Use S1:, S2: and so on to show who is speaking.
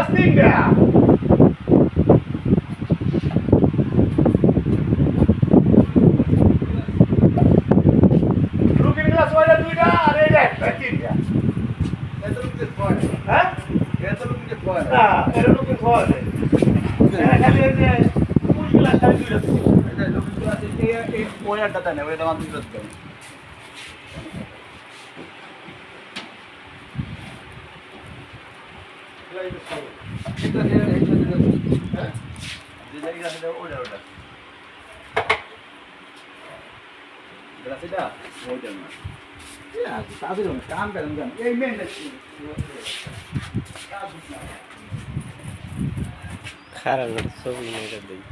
S1: glass তিনটা looking glass ওইটা দুইটা আর এইটা একটা তিনটা
S2: এত লুকিং ফল
S1: হ্যাঁ
S2: এত লুকিং ফল
S1: না এটা লুকিং ফল খালি এই যে ফুল গ্লাস খালি দুইটা
S2: এটা লুকিং ফল এই ওয়ারটা তানে ওই দাম দুটো দেন এটা হ্যাঁ যে জায়গা আছে ওটা ওটা গ্লাসটা ওইটা না তাদের কাম করেন জান এই মেন
S3: খারাপ ছবি এটা দিই